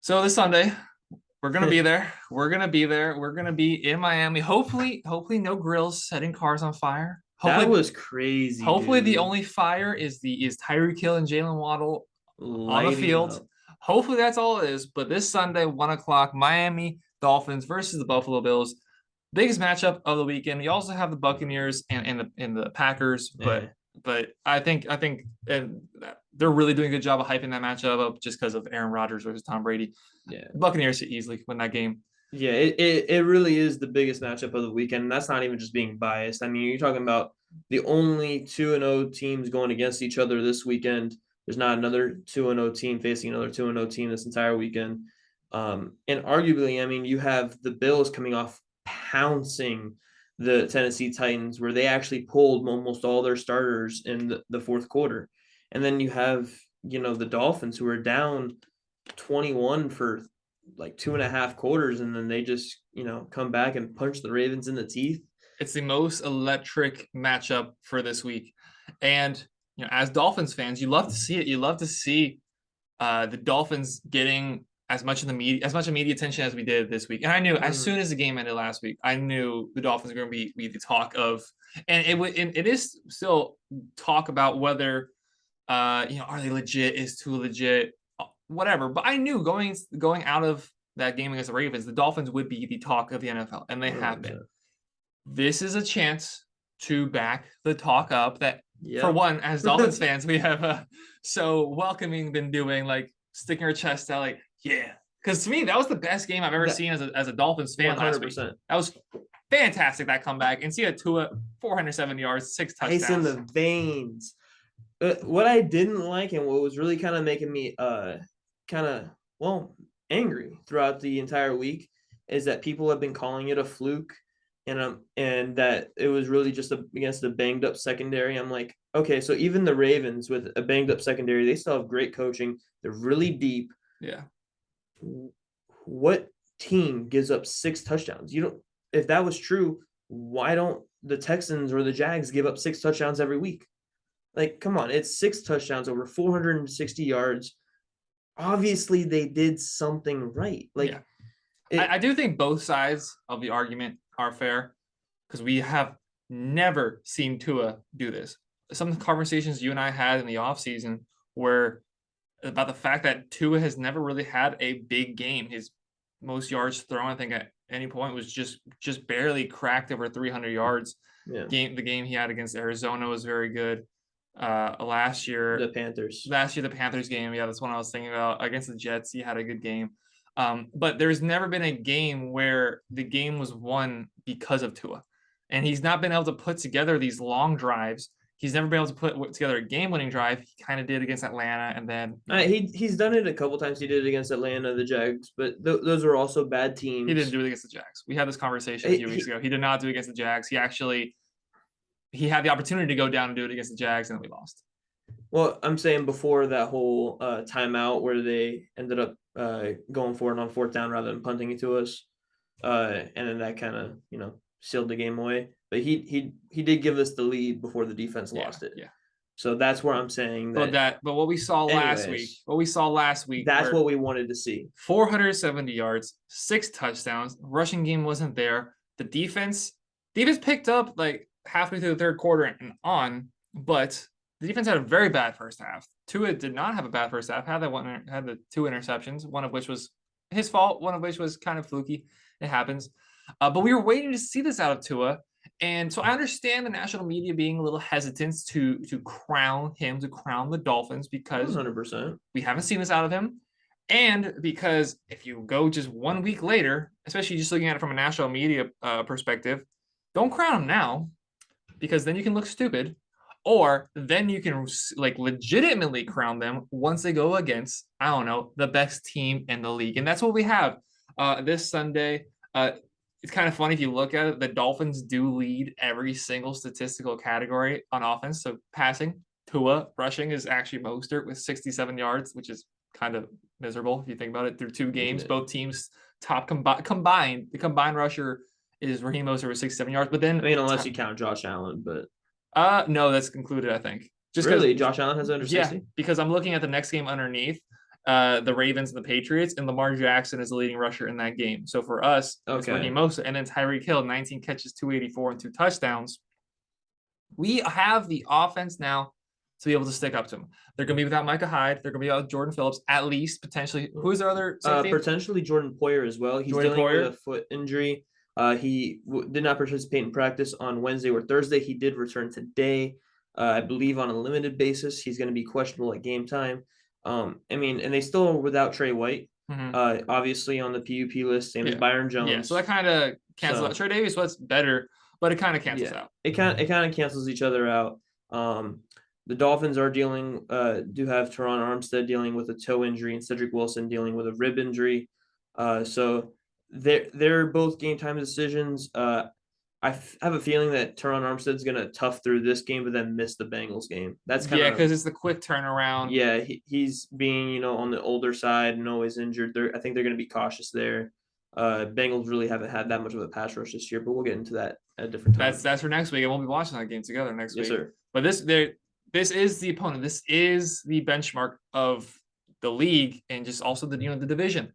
So this Sunday, we're gonna be there. We're gonna be there. We're gonna be in Miami. Hopefully, no grills setting cars on fire. That Hopefully, was crazy, hopefully the dude. only fire is Tyreek Hill and Jalen Waddle on the Lighting field. up. Hopefully that's all it is. But this Sunday, 1 o'clock, Miami Dolphins versus the Buffalo Bills. Biggest matchup of the weekend. You also have the Buccaneers and the Packers, but Eh, I think and they're really doing a good job of hyping that matchup up just because of Aaron Rodgers versus Tom Brady. yeah. The Buccaneers should easily win that game. Yeah, it really is the biggest matchup of the weekend. And that's not even just being biased. I mean, you're talking about the only 2-0 teams going against each other this weekend. There's not another 2-0 team facing another 2-0 team this entire weekend. And arguably, I mean, you have the Bills coming off pouncing the Tennessee Titans, where they actually pulled almost all their starters in the fourth quarter. And then you have, the Dolphins, who are down 21 for like 2.5 quarters, and then they just come back and punch the Ravens in the teeth. It's the most electric matchup for this week, and as Dolphins fans, you love to see it. You love to see the Dolphins getting as much media attention as we did this week. And I knew as Mm-hmm. soon as the game ended last week, I knew the Dolphins were going to be the talk of, and it is still talk about whether are they legit? Is too legit? Whatever. But I knew going out of that game against the Ravens, the Dolphins would be the talk of the NFL, and they have been. 100%. This is a chance to back the talk up that, for Yep. one, as Dolphins fans, we have so welcoming been doing, like sticking our chest out, like, yeah. Because to me, that was the best game I've ever That seen as a Dolphins fan last week. 100%. That was fantastic, that comeback. And see a Tua, 407 yards, 6 Ice in touchdowns. the veins. What I didn't like, and what was really kind of making me kind of angry throughout the entire week, is that people have been calling it a fluke, and that it was really just against a banged up secondary. I'm like, okay, so even the Ravens with a banged up secondary, they still have great coaching. They're really deep. Yeah. What team gives up 6 touchdowns? You don't. If that was true, why don't the Texans or the Jags give up 6 touchdowns every week? Like, come on, it's 6 touchdowns, over 460 yards. Obviously, they did something right. Yeah. Like, I do think both sides of the argument are fair because we have never seen Tua do this. Some conversations you and I had in the offseason were about the fact that Tua has never really had a big game. His most yards thrown, I think, at any point was just barely cracked over 300 yards. yeah, The game he had against Arizona was very good. Last the year, Panthers. the Panthers game, yeah, that's one I was thinking about. Against the Jets, he had a good game. But there's never been a game where the game was won because of Tua. And he's not been able to put together these long drives. He's never been able to put together a game-winning drive. He kind of did against Atlanta, and then He's done it a couple times. He did it against Atlanta, the Jags, but those are also bad he didn't teams. do it against the Jags. We had this conversation a few weeks ago. He did not do it against the Jags. He had the opportunity to go down and do it against the Jags, and then we lost. Well, I'm saying before that whole timeout where they ended up going for it on fourth down rather than punting it to us, and then that kind of sealed the game away. But he did give us the lead before the defense lost it. Yeah. So that's where I'm saying that. But what we saw Anyways, last week, that's what we wanted to see. 470 yards, 6 touchdowns. Rushing game wasn't there. The defense picked up like halfway through the third quarter and on, but the defense had a very bad first half. Tua did not have a bad first half. Had the 2 interceptions, one of which was his fault, one of which was kind of fluky. It happens. But we were waiting to see this out of Tua. And so I understand the national media being a little hesitant to crown the Dolphins, because 100%. we haven't seen this out of him. And because if you go just 1 week later, especially just looking at it from a national media perspective, don't crown him now, because then you can look stupid. Or then you can like legitimately crown them once they go against, I don't know, the best team in the league. And that's what we have this Sunday. It's kind of funny if you look at it. The Dolphins do lead every single statistical category on offense. So passing, Tua, rushing is actually Mostert with 67 yards, which is kind of miserable if you think about it. Through 2 games, both teams top combined. The combined rusher is Raheem Mostert with 67 yards. But then, I mean, unless you count Josh Allen, but no, that's concluded, I think. Just really, Josh Allen has under 60. Yeah, because I'm looking at the next game underneath. the Ravens and the Patriots, and Lamar Jackson is the leading rusher in that game. So for us, it's Ricky Okay. Mosa, and then Tyreek Hill, 19 catches, 284, and 2 touchdowns. We have the offense now to be able to stick up to them. They're going to be without Micah Hyde. They're going to be without Jordan Phillips, at least potentially. Who's their other safety? Potentially Jordan Poyer as well. He's Jordan dealing with Poyer. a foot injury. He did not participate in practice on Wednesday or Thursday. He did return today, I believe, on a limited basis. He's going to be questionable at game time. I mean, and they still are without Trey White, obviously on the PUP list, same as Byron Jones. Yeah, so that kind of cancels out. Trey Davis was better, but it kind of cancels out. It kind of cancels each other out. The Dolphins are do have Teron Armstead dealing with a toe injury and Cedric Wilson dealing with a rib injury. So they're both game time decisions. I have a feeling that Teron Armstead's going to tough through this game, but then miss the Bengals game. That's kind of because it's the quick turnaround. Yeah, he's being on the older side and always injured. I think they're going to be cautious there. Bengals really haven't had that much of a pass rush this year, but we'll get into that at a different time. That's for next week, and we'll be watching that game together next week. Yes, sir. But this is the opponent. This is the benchmark of the league and just also the the division.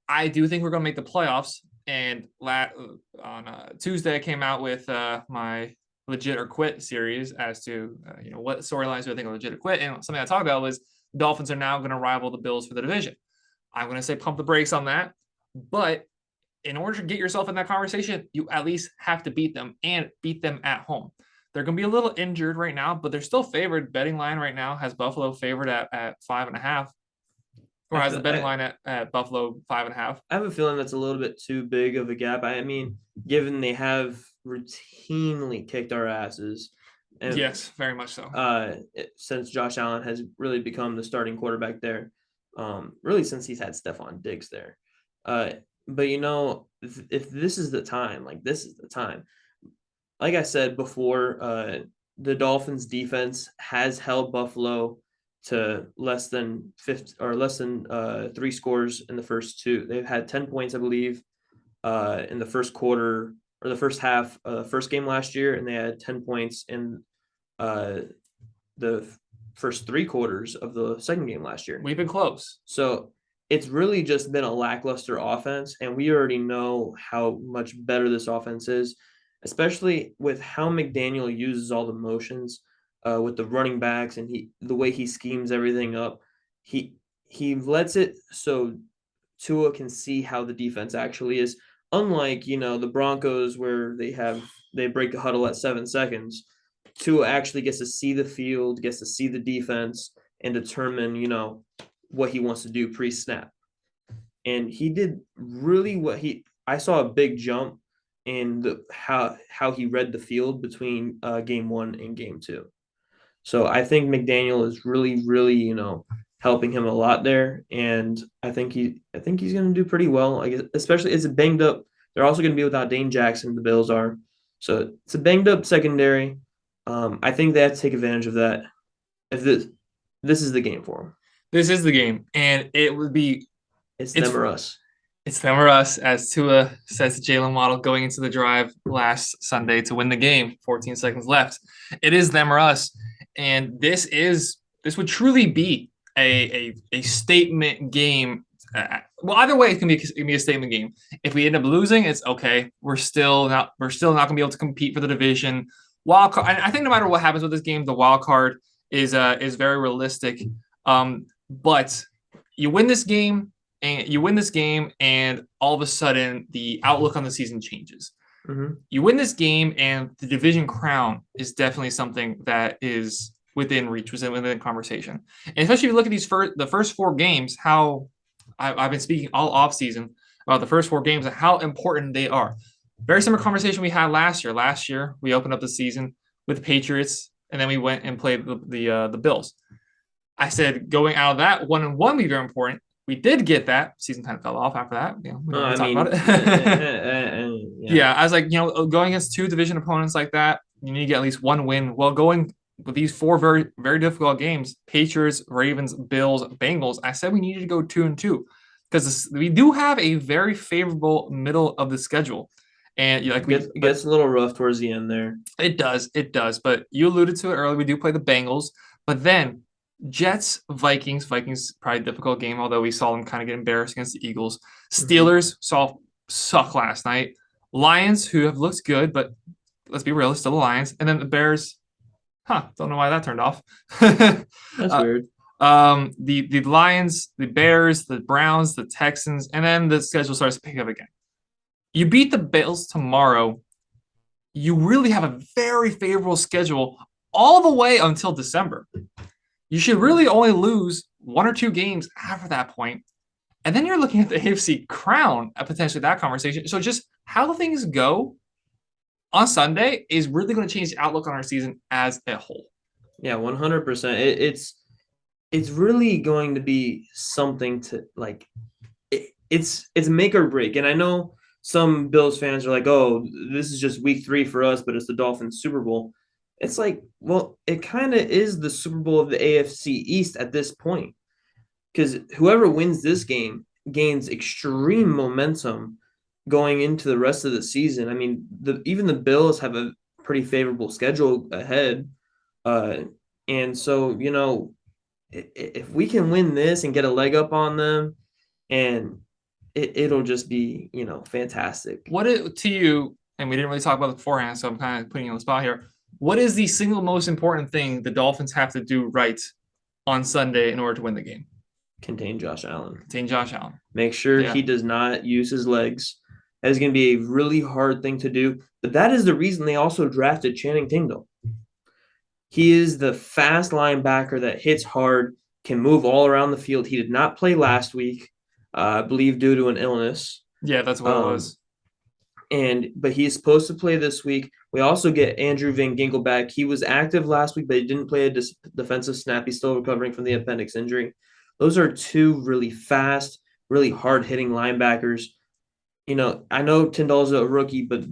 I do think we're going to make the playoffs. And on Tuesday, I came out with my legit or quit series as to what storylines do I think are legit or quit. And something I talked about was the Dolphins are now going to rival the Bills for the division. I'm going to say pump the brakes on that. But in order to get yourself in that conversation, you at least have to beat them and beat them at home. They're going to be a little injured right now, but they're still favored. Betting line right now has Buffalo favored at 5.5. Or has the betting line at Buffalo 5.5. I have a feeling that's a little bit too big of a gap. I mean, given they have routinely kicked our asses. And, yes, very much so. Since Josh Allen has really become the starting quarterback there. Really since he's had Stephon Diggs there. But if this is the time, this is the time. Like I said before, the Dolphins defense has held Buffalo to less than 3 scores in the first 2. They've had 10 points, I believe, in the first quarter or the first half, first game last year, and they had 10 points in the first 3 quarters of the second game last year. We've been close. So it's really just been a lackluster offense, and we already know how much better this offense is, especially with how McDaniel uses all the motions. With the running backs and the way he schemes everything up, he lets it so Tua can see how the defense actually is. Unlike the Broncos where they break a huddle at 7 seconds, Tua actually gets to see the field, gets to see the defense, and determine what he wants to do pre-snap. And he did really I saw a big jump in how he read the field between game 1 and game 2. So I think McDaniel is really, really, helping him a lot there, and I think he's going to do pretty well. I guess, especially it's a banged up. They're also going to be without Dane Jackson. The Bills are, so it's a banged up secondary. I think they have to take advantage of that. If this is the game for them. This is the game, and it would be. It's them or us. It's them or us, as Tua says to Jalen Waddle going into the drive last Sunday to win the game. 14 seconds left. It is them or us. And this would truly be a statement game. Well, either way, it's gonna be a statement game. If we end up losing, it's okay. We're still not gonna be able to compete for the division. Wild card. I think no matter what happens with this game, the wild card is very realistic. But you win this game, and all of a sudden the outlook on the season changes. You win this game, and the division crown is definitely something that is within reach, within conversation. And especially if you look at the first 4 games, how I've been speaking all off season about the first 4 games and how important they are. Very similar conversation we had last year. Last year we opened up the season with the Patriots, and then we went and played the Bills. I said going out of that 1-1 would be very important. We did get that. Season kind of fell off after that. We don't talk about it. Yeah, I was like, going against 2 division opponents like that, you need to get at least 1 win. Well, going with these 4 very, very difficult games, Patriots, Ravens, Bills, Bengals, I said we needed to go 2-2 because we do have a very favorable middle of the schedule. And gets a little rough towards the end there. It does. But you alluded to it earlier. We do play the Bengals, but then Jets, Vikings. Vikings probably a difficult game, although we saw them kind of get embarrassed against the Eagles. Mhm. Steelers saw suck last night. Lions, who have looked good, but let's be real, it's still the Lions. And then the Bears. Don't know why that turned off. That's uh, weird. the Lions, the Bears, the Browns, the Texans, and then the schedule starts to pick up again. You beat the Bills tomorrow. You really have a very favorable schedule all the way until December. You should really only lose one or two games after that point. And then you're looking at the AFC crown at potentially that conversation. So just how things go on Sunday is really going to change the outlook on our season as a whole. Yeah, 100%. It's really going to be something to like. It's make or break, and I know some Bills fans are like, "Oh, this is just week 3 for us," but it's the Dolphins Super Bowl. It's like, well, it kind of is the Super Bowl of the AFC East at this point, because whoever wins this game gains extreme momentum going into the rest of the season. I mean, even the Bills have a pretty favorable schedule ahead, uh, and so if we can win this and get a leg up on them, and it'll just be fantastic. To you, and we didn't really talk about it beforehand, so I'm kind of putting you on the spot here. What is the single most important thing the Dolphins have to do right on Sunday in order to win the game? Contain Josh Allen. Contain Josh Allen. Make sure he does not use his legs. That is going to be a really hard thing to do. But that is the reason they also drafted Channing Tindall. He is the fast linebacker that hits hard, can move all around the field. He did not play last week, I believe, due to an illness. Yeah, that's what it was. But he's supposed to play this week. We also get Andrew Van Ginkel back. He was active last week, but he didn't play a defensive snap. He's still recovering from the appendix injury. Those are two really fast, really hard-hitting linebackers. I know Tyndall's a rookie, but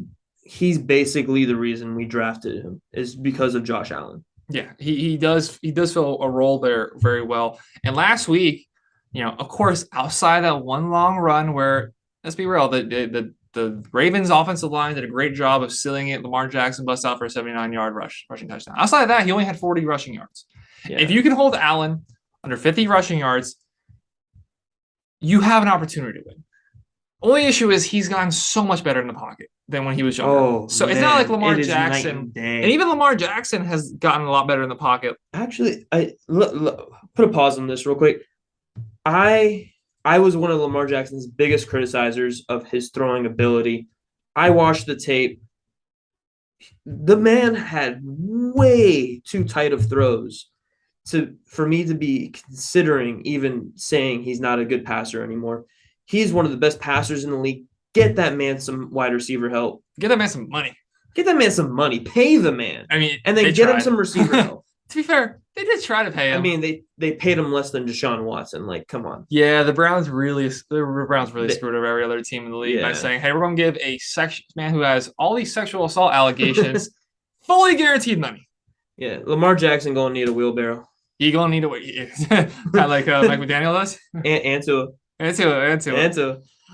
he's basically the reason we drafted him is because of Josh Allen. Yeah, he does fill a role there very well. And last week, of course, outside that one long run where, let's be real, the Ravens offensive line did a great job of sealing it. Lamar Jackson bust out for a 79-yard rushing touchdown. Outside of that, he only had 40 rushing yards. Yeah. If you can hold Allen under 50 rushing yards, you have an opportunity to win. Only issue is he's gotten so much better in the pocket than when he was younger. So it's not like Lamar Jackson. And even Lamar Jackson has gotten a lot better in the pocket. Actually, put a pause on this real quick. I was one of Lamar Jackson's biggest criticizers of his throwing ability. I watched the tape. The man had way too tight of throws for me to be considering even saying he's not a good passer anymore. He's one of the best passers in the league. Get that man some wide receiver help. Get that man some money. Get that man some money. Pay the man. I mean, and then get him some receiver help. To be fair, they did try to pay him. I mean, they paid him less than Deshaun Watson. Like, come on. Yeah, the Browns really screwed over every other team in the league by saying, "Hey, we're going to give a man who has all these sexual assault allegations fully guaranteed money." Yeah, Lamar Jackson going to need a wheelbarrow. He going to need a kind of like Mike McDaniel does. And to. And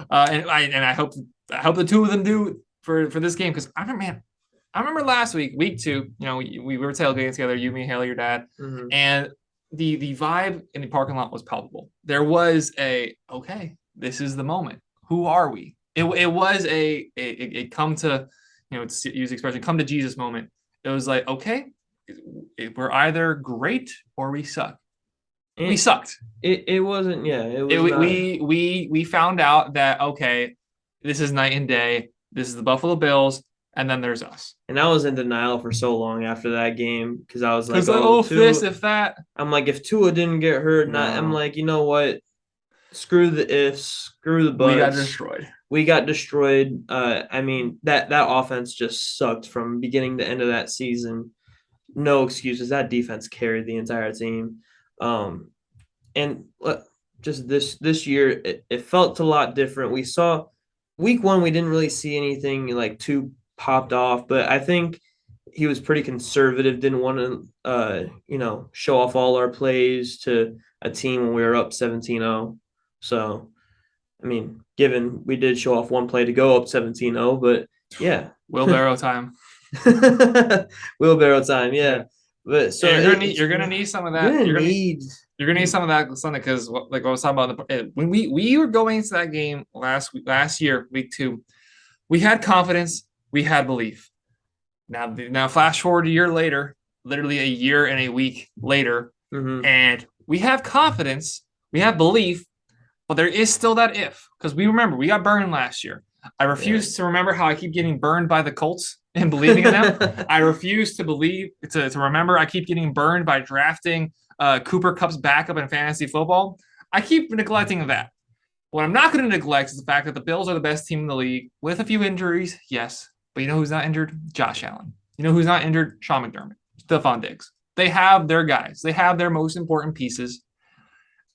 I hope the two of them do for this game, because I remember last week 2, we were tailgating together, you, me, Haley, your dad, and the vibe in the parking lot was palpable. There was okay, this is the moment. Who are we? It was a come to, to use the expression, come to Jesus moment. It was like, okay, we're either great or we suck. We sucked. It wasn't. Yeah, it was. We found out that, okay, this is night and day. This is the Buffalo Bills, and then there's us. And I was in denial for so long after that game because I was like, this, if that. I'm like, if Tua didn't get hurt, I'm like, you know what? Screw the ifs. Screw the buts. We got destroyed. I mean, that offense just sucked from beginning to end of that season. No excuses. That defense carried the entire team. And just this year, it felt a lot different. We saw week 1, we didn't really see anything like too popped off, but I think he was pretty conservative, didn't want to, show off all our plays to a team when we were up 17-0. So, I mean, given we did show off one play to go up 17-0, but yeah. Wheelbarrow time. Wheelbarrow time, yeah. But so And it's you're gonna need some of you're that. gonna need You're gonna need some of that Sunday because like what I was talking about when we were going into that game last year, week 2, we had confidence, we had belief. Now flash forward a year later, literally a year and a week later, mhm. and we have confidence, we have belief, but there is still that if because we remember we got burned last year. I Yeah. refuse to remember how I keep getting burned by the Colts and believing in them. I refuse to believe to remember I keep getting burned by drafting Cooper Cup's backup in fantasy football. I keep neglecting that. What I'm not going to neglect is the fact that the Bills are the best team in the league with a few injuries, yes. But you know who's not injured? Josh Allen. You know who's not injured? Sean McDermott, Stephon Diggs. They have their guys. They have their most important pieces,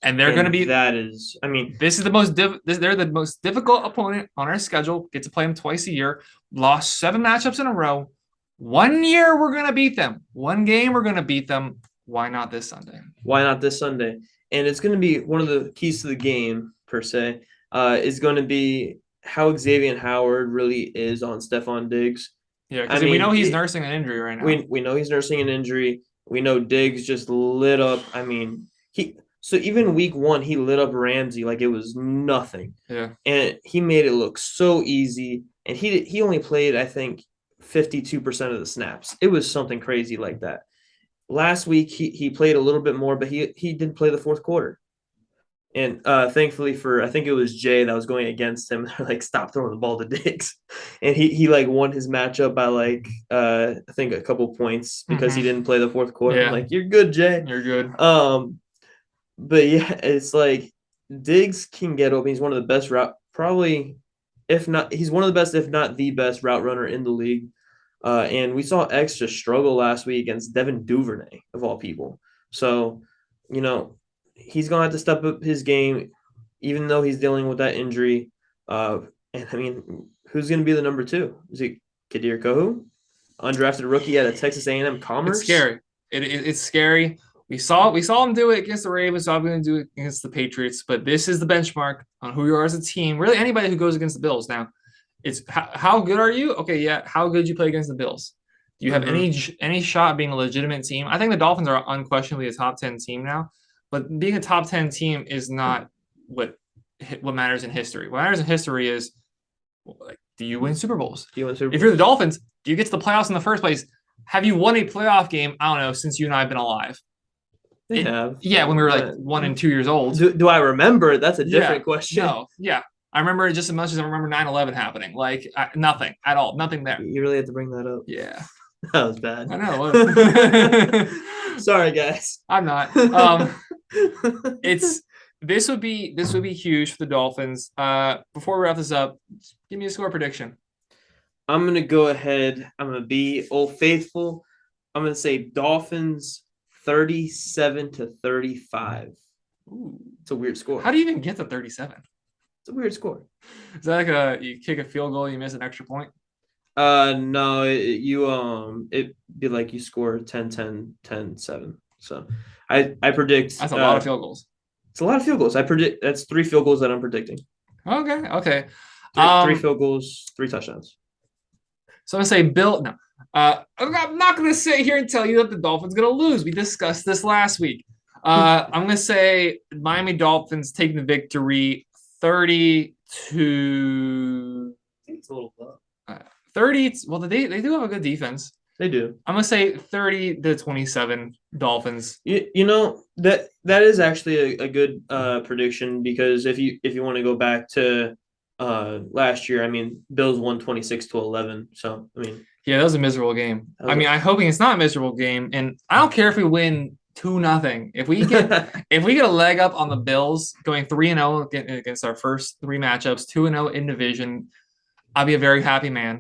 and they're going to And be. that is, I mean, This is the most. They're the most difficult opponent on our schedule. Get to play them twice a year. Lost 7 matchups in a row. One year we're going to beat them. One game we're going to beat them. Why not this Sunday? why not this Sunday? And it's going to be one of the keys to the game, per se, is going to be how Xavier Howard really is on Stephon Diggs. Yeah, I because we know mean, he's nursing an injury right now. we know he's nursing an injury. We know Diggs just lit up. I mean, so even week 1, he lit up Ramsey like it was nothing. Yeah. And he made it look so easy. And he only played, I think, 52% of the snaps. It was something crazy like that. Last week he played a little bit more, but he didn't play the fourth quarter. And thankfully for I think it was Jay that was going against him, like stop throwing the ball to Diggs, and he like won his matchup by like I think a couple points because he didn't play the fourth quarter. Yeah. I'm like, you're good, Jay. You're good. But yeah, it's like Diggs can get open. He's one of the best route, probably if not, he's one of the best, if not the best route runner in the league. And we saw X just struggle last week against Devin Duvernay, of all people. So, you know, he's going to have to step up his game, even though he's dealing with that injury. And I mean, who's going to be the number 2? Is it Kadir Kohu, undrafted rookie out of Texas A&M Commerce? It's scary. It's scary. We saw him do it against the Ravens. Saw him going to do it against the Patriots. But this is the benchmark on who you are as a team. Really, anybody who goes against the Bills now. It's how good are you? Okay, yeah. How good you play against the Bills? Do you have any shot at being a legitimate team? I think the Dolphins are unquestionably a top 10 team now, but being a top 10 team is not what matters in history. What matters in history is like, do you win Super Bowls? Do you win Super Bowls? If you're the Dolphins, do you get to the playoffs in the first place? Have you won a playoff game? I don't know, since you and I have been alive. They have. Yeah, when we were like 1 and 2 years old. Do I remember? That's a different question. No, yeah. I remember it just as much as I remember 9/11 happening. Like nothing at all. Nothing there. You really had to bring that up. Yeah. That was bad. I know. Sorry, guys. I'm not. This would be huge for the Dolphins. Before we wrap this up, give me a score prediction. I'm gonna go ahead. I'm gonna be Old Faithful. I'm gonna say Dolphins 37-35. Ooh. It's a weird score. How do you even get to 37? It's a weird score. Is that like you kick a field goal, you miss an extra point? No, it'd be like you score 10-10-10-7. So I predict That's a lot of field goals. It's a lot of field goals. I predict that's 3 field goals that I'm predicting. Okay. Three field goals, 3 touchdowns. So I'm gonna say Bill. No, I'm not gonna sit here and tell you that the Dolphins gonna lose. We discussed this last week. I'm gonna say Miami Dolphins taking the victory, 30 to. I think it's a little low. 30. Well, they do have a good defense. They do. I'm gonna say 30-27 Dolphins. You know that is actually a good prediction because if you want to go back to last year, I mean Bills won 26-11. So I mean, yeah, that was a miserable game. I mean, I'm hoping it's not a miserable game, and I don't care if we win 2-0. If we get a leg up on the Bills, going 3-0 against our first 3 matchups, 2-0 in division, I'll be a very happy man.